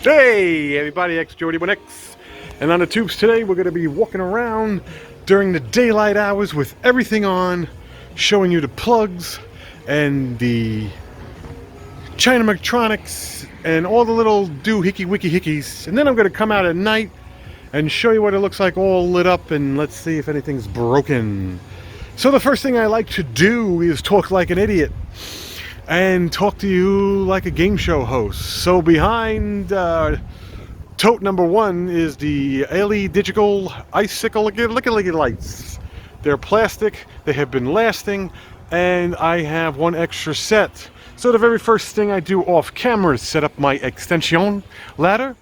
Hey everybody, X Jody1X, and on the tubes today we're going to be walking around during the daylight hours with everything on, showing you the plugs and the China electronics and all the little doohickey wiki hickeys, and then I'm going to come out at night and show you what it looks like all lit up, and let's see if anything's broken. So the first thing I like to do is talk like an idiot and talk to you like a game show host. So behind tote number one is the LE Digital Icicle Licky lights. They're plastic, they have been lasting, and I have one extra set. So the very first thing I do off camera is set up my extension ladder,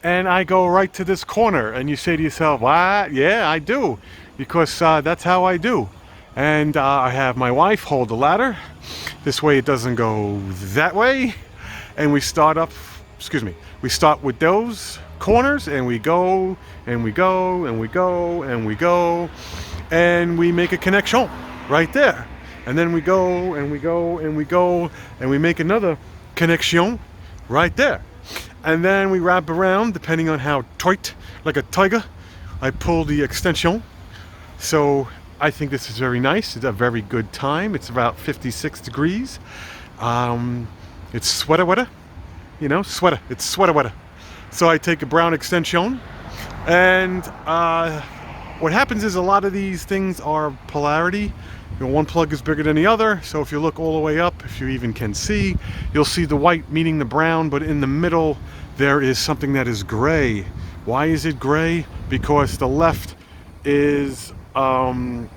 and I go right to this corner, and you say to yourself, what? Yeah, I do, because that's how I do. And I have my wife hold the ladder. This way it doesn't go that way. And we start we start with those corners, and we go, and we go, and we go, and we go, and we make a connection right there. And then we go, and we go, and we go, and we make another connection right there. And then we wrap around, depending on how tight, like a tiger, I pull the extension. So I think this is very nice. It's a very good time. It's about 56 degrees. It's sweater weather, you know, sweater. It's sweater weather. So I take a brown extension, and what happens is a lot of these things are polarity. You know, one plug is bigger than the other. So if you look all the way up, if you even can see, you'll see the white meeting the brown, but in the middle there is something that is gray. Why is it gray? Because the left is the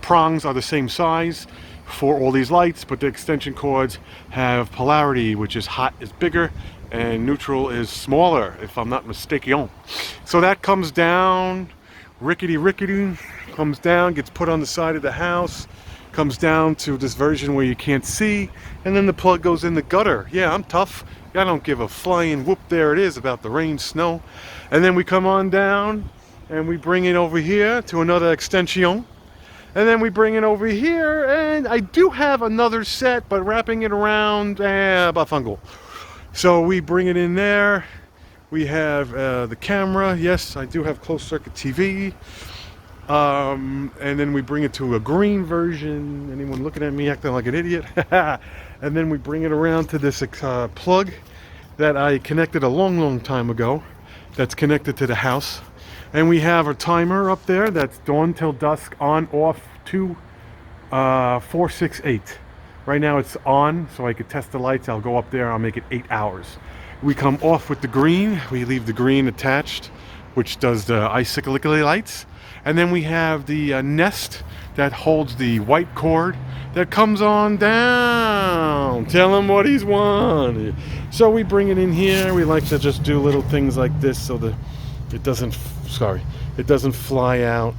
prongs are the same size for all these lights, but the extension cords have polarity, which is hot is bigger and neutral is smaller, if I'm not mistaken. So that comes down, rickety, comes down, gets put on the side of the house, comes down to this version where you can't see, and then the plug goes in the gutter. Yeah, I'm tough. I don't give a flying whoop, there it is, about the rain, snow. And then we come on down, and we bring it over here to another extension, and then we bring it over here, and I do have another set, but wrapping it around bafungal. So we bring it in there. We have the camera. Yes, I do have closed circuit TV, and then we bring it to a green version. Anyone looking at me acting like an idiot? And then we bring it around to this plug that I connected a long time ago, that's connected to the house. And we have a timer up there that's dawn till dusk, on, off, 4, 6, 8. Right now it's on, so I could test the lights. I'll go up there, I'll make it 8 hours. We come off with the green. We leave the green attached, which does the icicle lights. And then we have the nest that holds the white cord that comes on down. Tell him what he's wanted. So we bring it in here. We like to just do little things like this so that it doesn't fly out.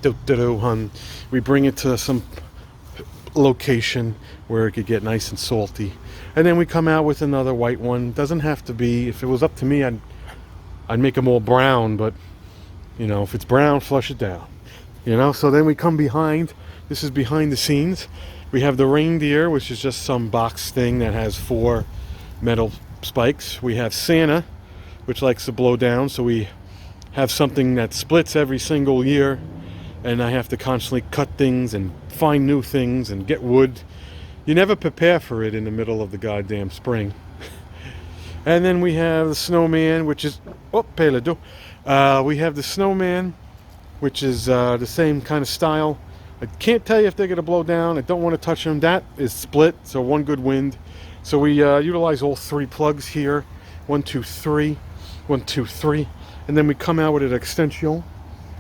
Hun. We bring it to some location where it could get nice and salty, and then we come out with another white one. Doesn't have to be. If it was up to me, I'd make them all brown, but you know, if it's brown, flush it down, you know. So then we come behind. This is behind the scenes. We have the reindeer, which is just some box thing that has 4 metal spikes. We have Santa, which likes to blow down, so we have something that splits every single year, and I have to constantly cut things and find new things and get wood. You never prepare for it in the middle of the goddamn spring. And then we have the snowman, which is we have the snowman, which is the same kind of style. I can't tell you if they're going to blow down. I don't want to touch them. That is split, so one good wind. So we utilize all 3 plugs here. 1, 2, 3. 1, 2, 3. And then we come out with an extension,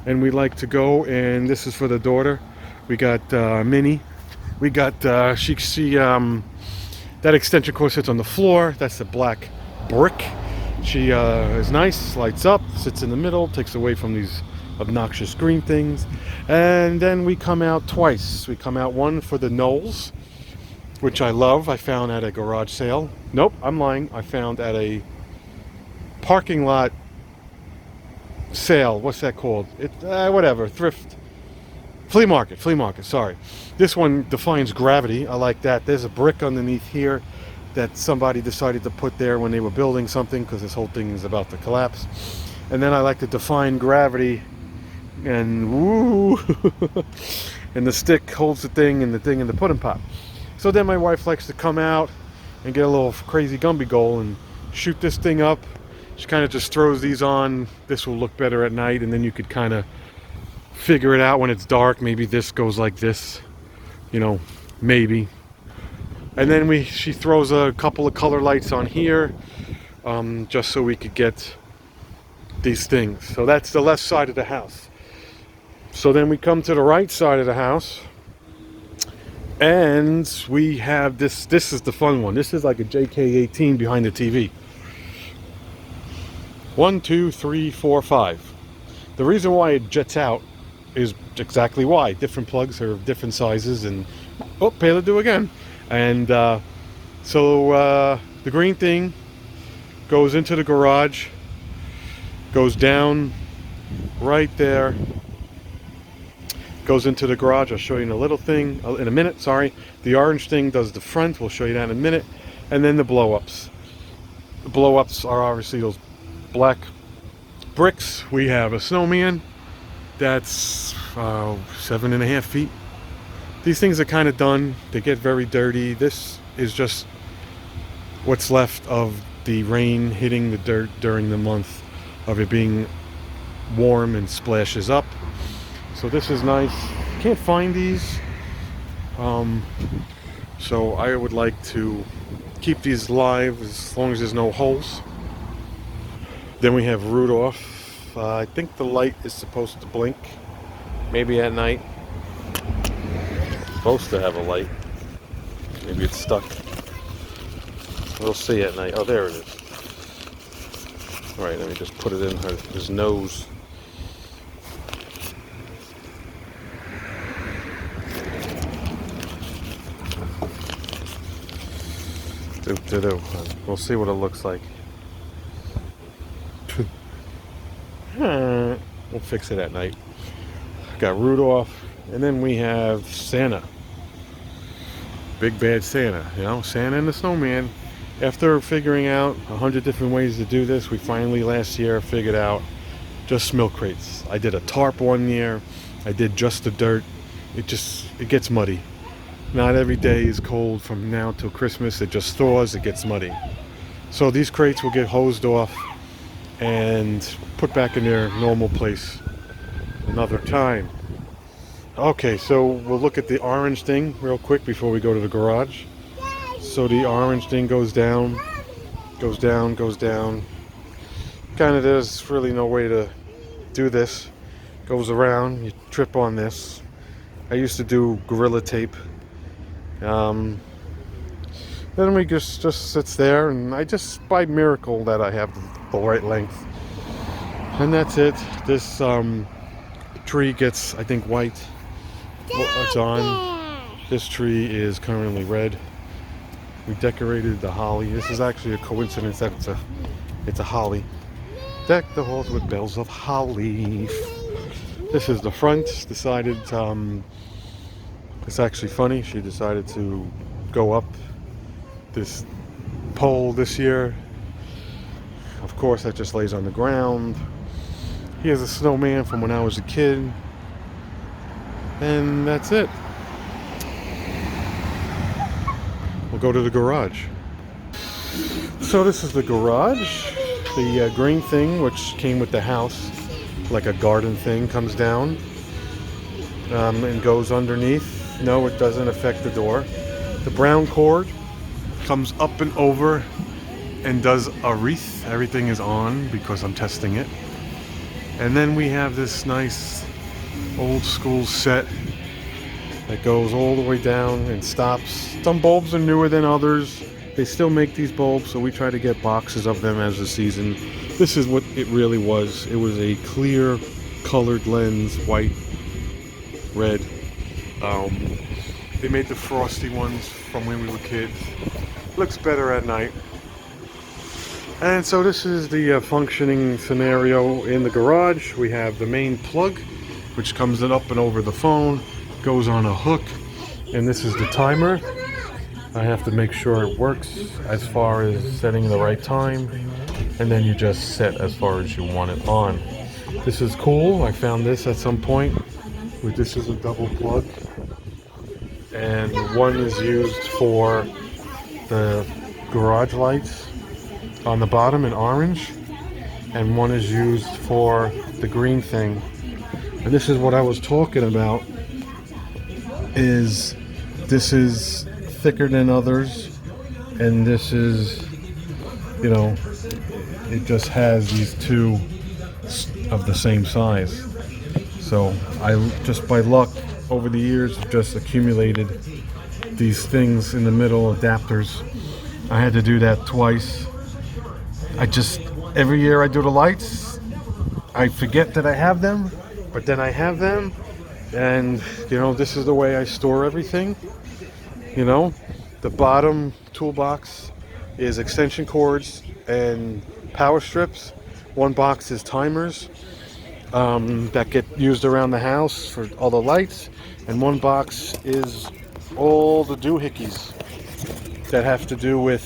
and we like to go, and this is for the daughter. We got Minnie. We got that extension cord sits on the floor. That's the black brick. She is nice, lights up, sits in the middle, takes away from these obnoxious green things. And then we come out twice. We come out one for the Knowles, which I love. I found at a garage sale. Nope, I'm lying. I found at a parking lot sale. What's that called? Whatever. Thrift. Flea market. Sorry. This one defines gravity. I like that. There's a brick underneath here that somebody decided to put there when they were building something, because this whole thing is about to collapse. And then I like to define gravity, and woo, and the stick holds the thing in the pudding pop. So then my wife likes to come out and get a little crazy Gumby goal and shoot this thing up. She kind of just throws these on. This will look better at night, and then you could kind of figure it out when it's dark. Maybe this goes like this, you know, maybe. And then she throws a couple of color lights on here, just so we could get these things. So that's the left side of the house. So then we come to the right side of the house, and we have this. This is the fun one. This is like a JK18 behind the TV. 1, 2, 3, 4, 5. The reason why it jets out is exactly why. Different plugs are different sizes, and oh, pay do again. And so the green thing goes into the garage, goes down right there, goes into the garage. I'll show you in a little thing in a minute. Sorry. The orange thing does the front. We'll show you that in a minute. And then the blow-ups. The blow-ups are obviously those black bricks. We have a snowman that's 7.5 feet. These things are kind of done. They get very dirty. This is just what's left of the rain hitting the dirt during the month of it being warm and splashes up. So this is nice. Can't find these, so I would like to keep these live as long as there's no holes. Then we have Rudolph. I think the light is supposed to blink, maybe at night. It's supposed to have a light. Maybe it's stuck. We'll see at night. Oh, there it is. All right, let me just put it in his nose. We'll see what it looks like. We'll fix it at night. Got Rudolph, and then we have Santa. Big bad Santa, you know, Santa and the snowman. After figuring out 100 different ways to do this, we finally last year figured out just milk crates. I did a tarp one year. I did just the dirt. It gets muddy. Not every day is cold from now till Christmas. It just thaws, it gets muddy. So these crates will get hosed off and put back in their normal place another time. Okay, so we'll look at the orange thing real quick before we go to the garage. So the orange thing goes down, goes down, goes down. Kind of, there's really no way to do this. Goes around, you trip on this. I used to do Gorilla Tape. Then we just sits there, and I just, by miracle, that I have the right length. And that's it. This tree gets, I think, white. It's on. This tree is currently red. We decorated the holly. This is actually a coincidence that it's a holly. Deck the halls with bells of holly. This is the front. Decided, it's actually funny. She decided to go up this pole this year. Of course, that just lays on the ground. Here's a snowman from when I was a kid. And that's it. We'll go to the garage. So this is the garage. The green thing, which came with the house, like a garden thing, comes down and goes underneath. No, it doesn't affect the door. The brown cord comes up and over and does a wreath. Everything is on because I'm testing it. And then we have this nice old school set that goes all the way down and stops. Some bulbs are newer than others. They still make these bulbs, so we try to get boxes of them as the season. This is what it really was. It was a clear colored lens, white, red. They made the frosty ones from when we were kids. Looks better at night. And so this is the functioning scenario in the garage. We have the main plug, which comes up and over the phone, goes on a hook, and this is the timer. I have to make sure it works as far as setting the right time, and then you just set as far as you want it on. This is cool. I found this at some point. This is a double plug, and one is used for the garage lights on the bottom in orange, and one is used for the green thing. And this is what I was talking about, is this is thicker than others, and this is, you know, it just has these two of the same size. So I just by luck over the years just accumulated these things in the middle, adapters. I had to do that twice. Every year I do the lights, I forget that I have them, but then I have them, and you know, this is the way I store everything. You know, the bottom toolbox is extension cords and power strips. One box is timers that get used around the house for all the lights, and one box is all the doohickeys that have to do with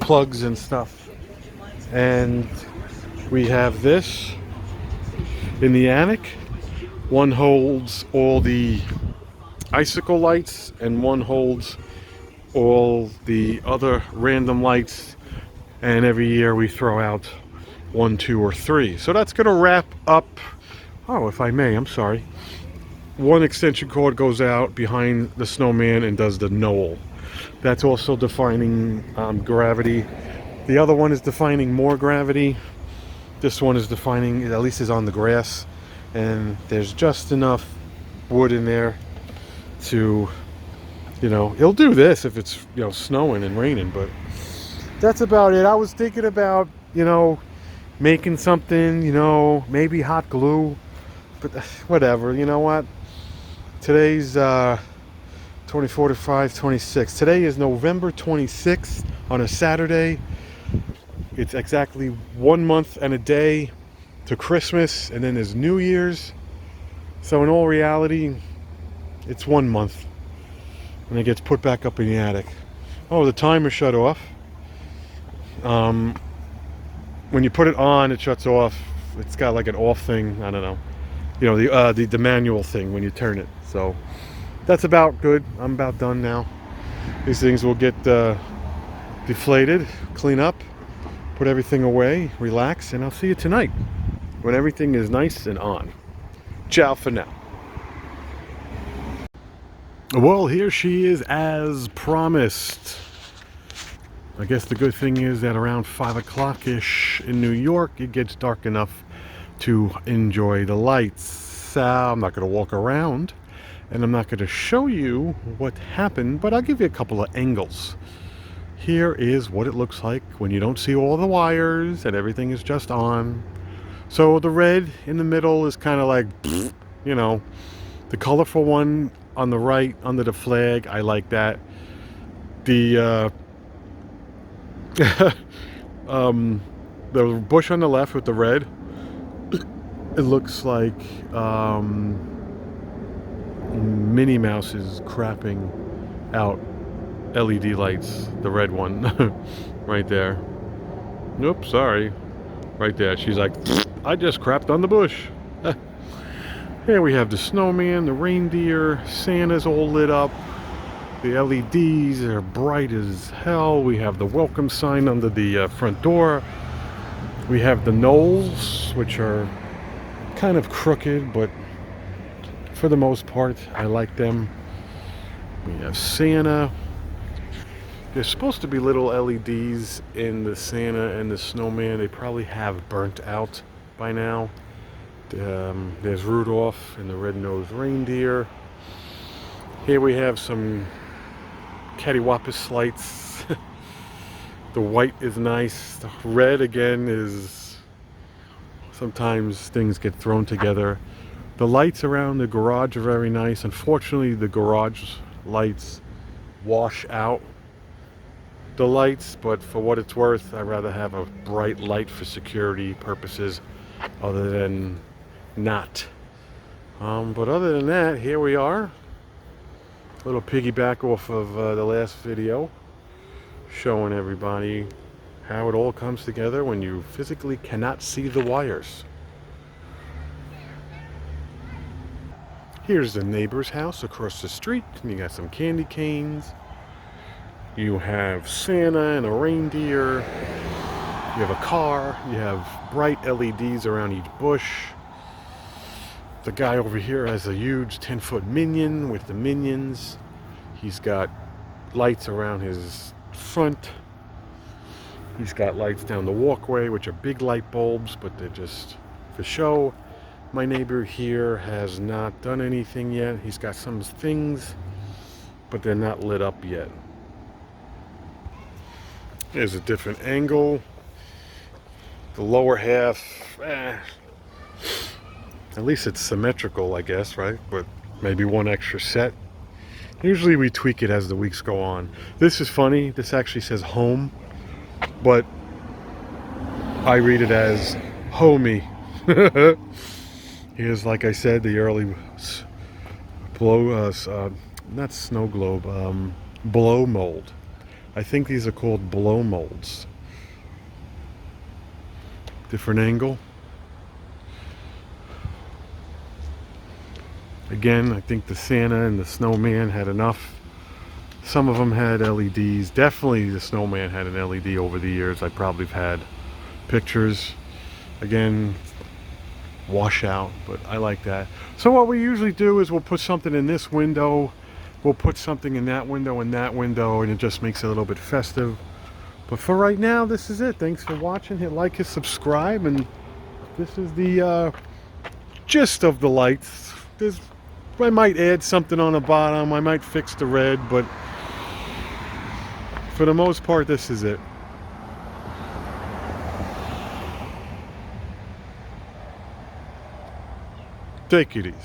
plugs and stuff. And we have this in the attic. One holds all the icicle lights, and one holds all the other random lights, and every year we throw out 1, 2, or 3. So that's going to wrap up. Oh, if I may, I'm sorry. One extension cord goes out behind the snowman and does the knoll. That's also defining gravity. The other one is defining more gravity. This one is defining, at least is on the grass, and there's just enough wood in there to, you know, it'll do this if it's, you know, snowing and raining, but that's about it. I was thinking about, you know, making something, you know, maybe hot glue, but whatever. You know what? Today's 24 to 5, 26. Today is November 26th on a Saturday. It's exactly 1 month and a day to Christmas, and then there's New Year's. So in all reality, it's 1 month, and it gets put back up in the attic. Oh, the timer shut off. When you put it on, it shuts off. It's got like an off thing. I don't know. You know, the manual thing when you turn it. So that's about good. I'm about done now. These things will get deflated, clean up, put everything away, relax, and I'll see you tonight when everything is nice and on. Ciao for now. Well, here she is as promised. I guess the good thing is that around 5 o'clock-ish in New York, it gets dark enough to enjoy the lights. I'm not going to walk around, and I'm not going to show you what happened, but I'll give you a couple of angles. Here is what it looks like when you don't see all the wires and everything is just on. So the red in the middle is kind of like, you know, the colorful one on the right under the flag, I like that. The the bush on the left with the red, it looks like Minnie Mouse is crapping out LED lights. The red one right there. Oops, sorry. Right there, she's like, I just crapped on the bush. Here we have the snowman, the reindeer, Santa's all lit up. The LEDs are bright as hell. We have the welcome sign under the front door. We have the knolls, which are kind of crooked, but for the most part, I like them. We have Santa. There's supposed to be little LEDs in the Santa and the snowman. They probably have burnt out by now. There's Rudolph and the red-nosed reindeer. Here we have some cattywampus lights. The white is nice. The red again is, sometimes things get thrown together. The lights around the garage are very nice. Unfortunately, the garage lights wash out the lights, but for what it's worth, I'd rather have a bright light for security purposes other than not. But other than that, here we are. Little piggyback off of the last video, showing everybody how it all comes together when you physically cannot see the wires. Here's the neighbor's house across the street. You got some candy canes. You have Santa and a reindeer. You have a car. You have bright LEDs around each bush. The guy over here has a huge 10-foot minion with the minions. He's got lights around his front. He's got lights down the walkway, which are big light bulbs, but they're just for show. My neighbor here has not done anything yet. He's got some things, but they're not lit up yet. There's a different angle. The lower half, at least it's symmetrical, I guess, right? But maybe one extra set. Usually we tweak it as the weeks go on. This is funny. This actually says home, but I read it as homie. Here's, like I said, the early not snow globe, blow mold. I think these are called blow molds. Different angle. Again, I think the Santa and the snowman had enough. Some of them had LEDs. Definitely the snowman had an LED over the years. I probably have had pictures. Again, washout, but I like that. So what we usually do is we'll put something in this window, we'll put something in that window and that window, and it just makes it a little bit festive. But for right now, this is it. Thanks for watching. Hit like and subscribe, and this is the gist of the lights. I might add something on the bottom, I might fix the red, but for the most part, this is it. Take it easy.